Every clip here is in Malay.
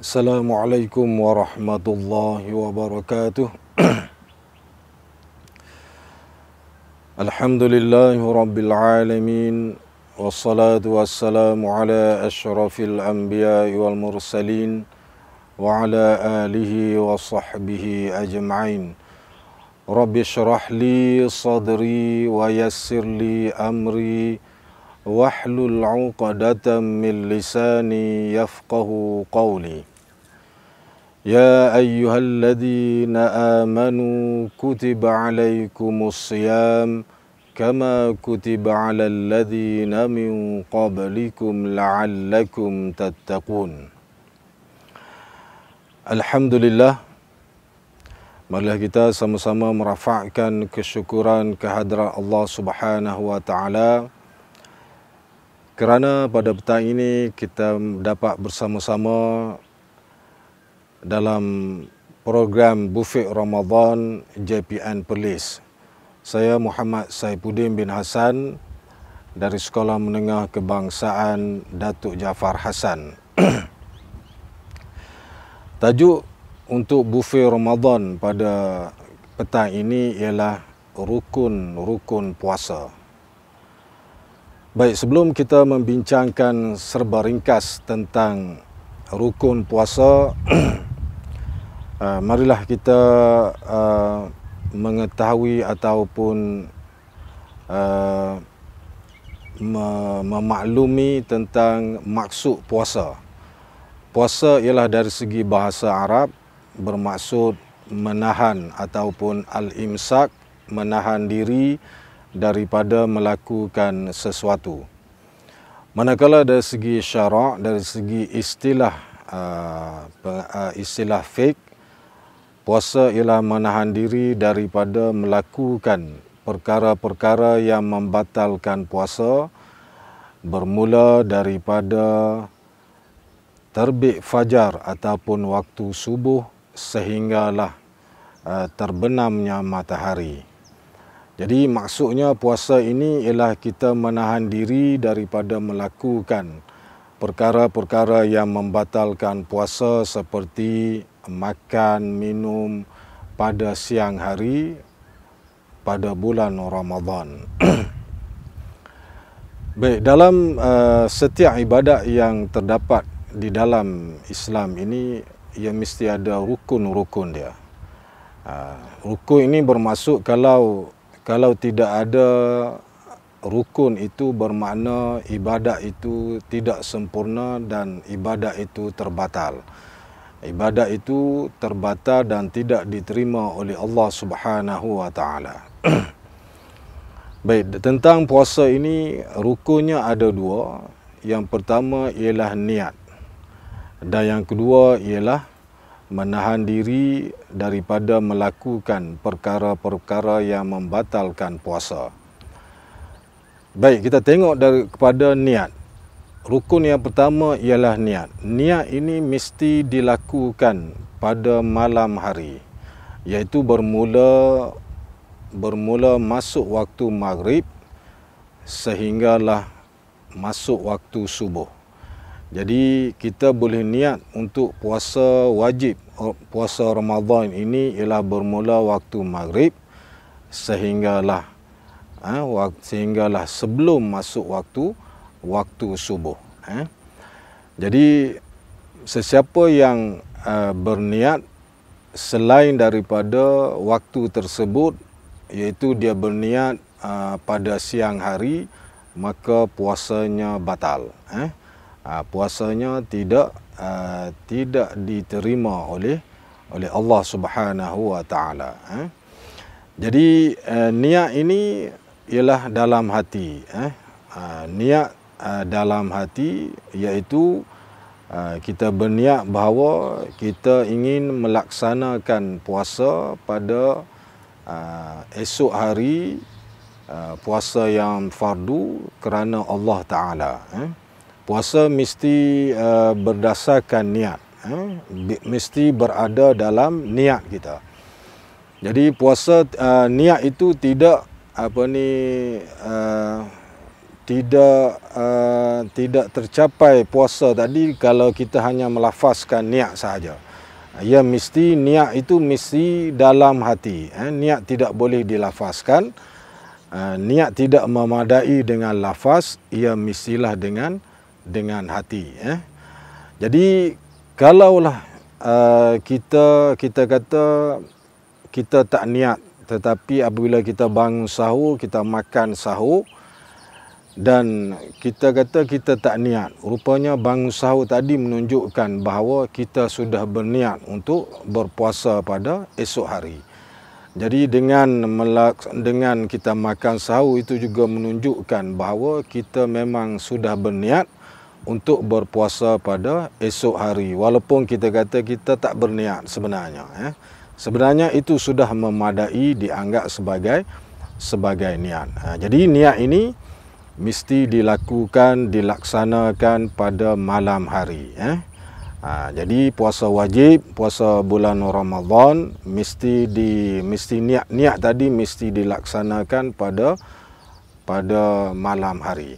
Assalamualaikum warahmatullahi wabarakatuh. Alhamdulillahi rabbil alamin. Wassalatu wassalamu ala asyrafil anbiya'i wal mursalin wa ala alihi wa sahbihi ajma'in. Rabbi syrah li sadri wa yassir li amri wahlul 'uqdatam min lisani yafqahu qawli. Ya ayyuhalladzina amanu kutiba 'alaikumus shiyam kama kutiba 'alal ladzina min qablikum la'allakum tattaqun. Alhamdulillah, marilah kita sama-sama merafakkan kesyukuran kehadrat Allah Subhanahu wa taala kerana pada petang ini kita dapat bersama-sama dalam program Buffet Ramadan JPN Perlis. Saya Muhammad Saifuddin bin Hassan dari Sekolah Menengah Kebangsaan Datuk Jaafar Hassan. Tajuk untuk Buffet Ramadan pada petang ini ialah rukun-rukun puasa. Baik, sebelum kita membincangkan serba ringkas tentang rukun puasa, marilah kita mengetahui ataupun memaklumi tentang maksud puasa. Puasa ialah dari segi bahasa Arab bermaksud menahan ataupun al-imsak, menahan diri daripada melakukan sesuatu. Manakala dari segi syarak, dari segi istilah fiqh, puasa ialah menahan diri daripada melakukan perkara-perkara yang membatalkan puasa, bermula daripada terbit fajar ataupun waktu subuh sehinggalah terbenamnya matahari. Jadi maksudnya puasa ini ialah kita menahan diri daripada melakukan perkara-perkara yang membatalkan puasa seperti makan, minum pada siang hari pada bulan Ramadan. Baik, dalam setiap ibadat yang terdapat di dalam Islam ini, ia mesti ada rukun-rukun dia. Rukun ini bermaksud kalau tidak ada rukun itu bermakna ibadat itu tidak sempurna dan ibadat itu terbatal. Ibadat itu terbatal dan tidak diterima oleh Allah Subhanahu wa taala. Baik, tentang puasa ini rukunnya ada dua. Yang pertama ialah niat. Dan yang kedua ialah menahan diri daripada melakukan perkara-perkara yang membatalkan puasa. Baik, kita tengok kepada niat. Rukun yang pertama ialah niat. Niat ini mesti dilakukan pada malam hari, iaitu bermula masuk waktu maghrib sehinggalah masuk waktu subuh. Jadi kita boleh niat untuk puasa wajib, puasa Ramadan ini ialah bermula waktu maghrib sehinggalah sebelum masuk waktu subuh. Jadi sesiapa yang berniat selain daripada waktu tersebut, iaitu dia berniat pada siang hari, maka puasanya batal. Puasanya tidak diterima oleh Allah Subhanahu wa taala. Jadi niat ini ialah dalam hati. Niat dalam hati iaitu kita berniat bahawa kita ingin melaksanakan puasa pada esok hari, puasa yang fardu kerana Allah taala. Puasa mesti berdasarkan niat, mesti berada dalam niat kita. Jadi puasa niat itu tidak tercapai puasa tadi kalau kita hanya melafazkan niat sahaja. Ya, mesti niat itu mesti dalam hati. Niat tidak boleh dilafazkan. Niat tidak memadai dengan lafaz, ia mestilah dengan hati. Jadi kalaulah kita kata kita tak niat, tetapi apabila kita bangun sahur, kita makan sahur dan kita kata kita tak niat, rupanya bangun sahur tadi menunjukkan bahawa kita sudah berniat untuk berpuasa pada esok hari. Jadi dengan kita makan sahur itu juga menunjukkan bahawa kita memang sudah berniat untuk berpuasa pada esok hari, walaupun kita kata kita tak berniat sebenarnya. Sebenarnya itu sudah memadai, dianggap sebagai niat. Jadi niat ini mesti dilaksanakan pada malam hari. Jadi puasa wajib, puasa bulan Ramadan mesti niat tadi mesti dilaksanakan pada malam hari.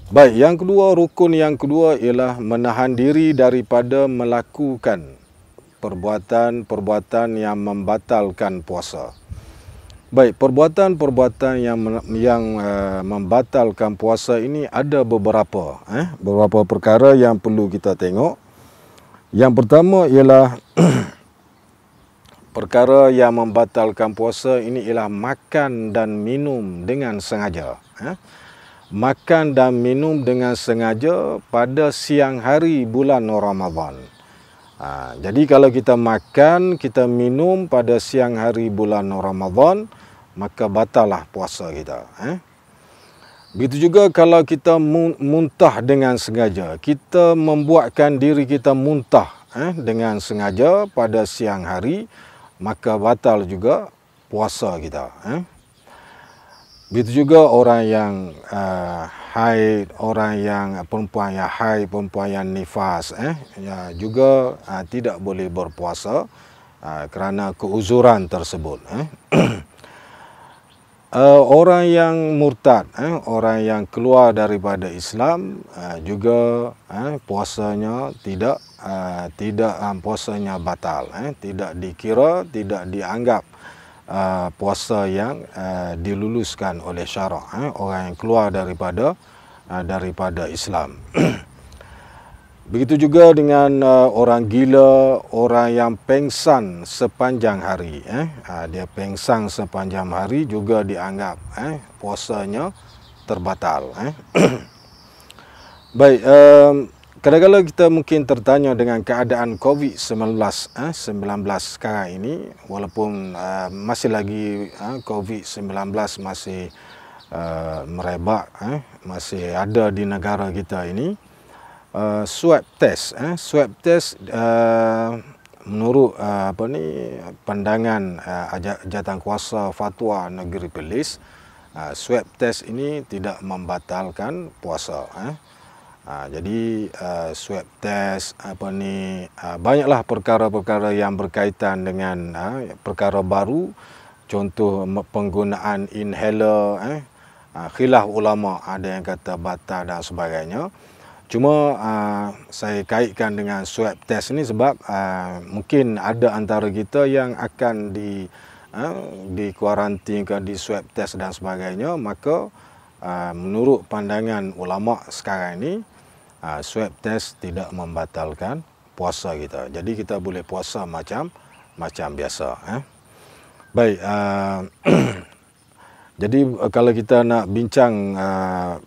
Baik, yang kedua, rukun yang kedua ialah menahan diri daripada melakukan perbuatan-perbuatan yang membatalkan puasa. Baik, perbuatan-perbuatan yang membatalkan puasa ini ada beberapa perkara yang perlu kita tengok. Yang pertama ialah perkara yang membatalkan puasa ini ialah makan dan minum dengan sengaja. Makan dan minum dengan sengaja pada siang hari bulan Ramadan. Jadi kalau kita makan, kita minum pada siang hari bulan Ramadan, maka batallah puasa kita. Begitu juga kalau kita muntah dengan sengaja, kita membuatkan diri kita muntah dengan sengaja pada siang hari, maka batal juga puasa kita. Begitu juga orang yang haid, perempuan yang haid, perempuan yang nifas, juga tidak boleh berpuasa kerana keuzuran tersebut. Orang yang murtad, orang yang keluar daripada Islam, juga puasanya puasanya batal, tidak dikira, tidak dianggap puasa yang diluluskan oleh syarak, orang yang keluar daripada Islam. Begitu juga dengan orang gila, orang yang pengsan sepanjang hari. Dia pengsan sepanjang hari juga dianggap puasanya terbatal. Baik, kadang-kadang kita mungkin tertanya dengan keadaan COVID-19 sekarang ini, walaupun masih lagi COVID-19 masih merebak, masih ada di negara kita ini. Swab test menurut pandangan Jawatankuasa Fatwa Negeri Perlis, swab test ini tidak membatalkan puasa. Jadi swab test banyaklah perkara-perkara yang berkaitan dengan perkara baru, contoh penggunaan inhaler, khilaf ulama, ada yang kata batal dan sebagainya. Cuma saya kaitkan dengan swab test ini sebab mungkin ada antara kita yang akan dikuarantinkan, di swab test dan sebagainya, maka menurut pandangan ulama sekarang ini, swab test tidak membatalkan puasa kita. Jadi kita boleh puasa macam biasa. Baik, jadi kalau kita nak bincang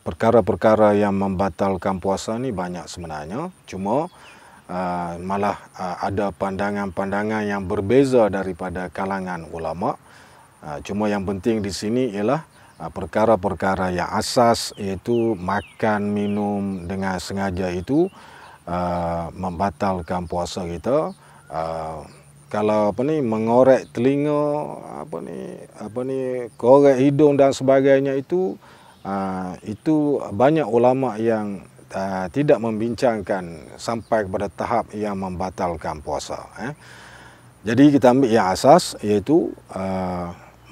perkara-perkara yang membatalkan puasa ni banyak sebenarnya. Cuma malah ada pandangan-pandangan yang berbeza daripada kalangan ulama. Cuma yang penting di sini ialah perkara-perkara yang asas, iaitu makan, minum dengan sengaja itu membatalkan puasa kita. Kalau mengorek telinga, korek hidung dan sebagainya itu banyak ulama yang tidak membincangkan sampai kepada tahap yang membatalkan puasa. Jadi kita ambil yang asas, iaitu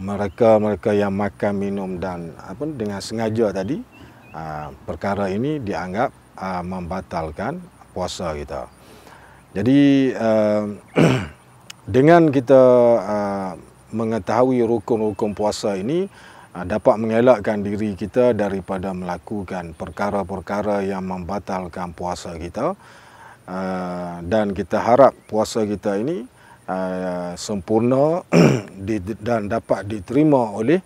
mereka yang makan, minum dan dengan sengaja tadi, perkara ini dianggap membatalkan puasa kita. Jadi dengan kita mengetahui rukun-rukun puasa ini, dapat mengelakkan diri kita daripada melakukan perkara-perkara yang membatalkan puasa kita, dan kita harap puasa kita ini sempurna dan dapat diterima oleh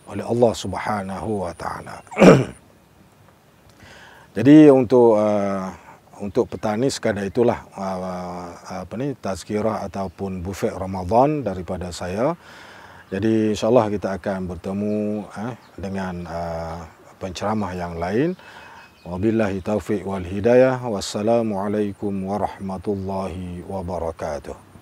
Allah Subhanahu wa taala. Jadi untuk petang ni sekadar itulah tazkirah ataupun bufet Ramadan daripada saya. Jadi insya-Allah kita akan bertemu dengan penceramah yang lain. Wabillahi taufiq wal hidayah. Wassalamualaikum warahmatullahi wabarakatuh.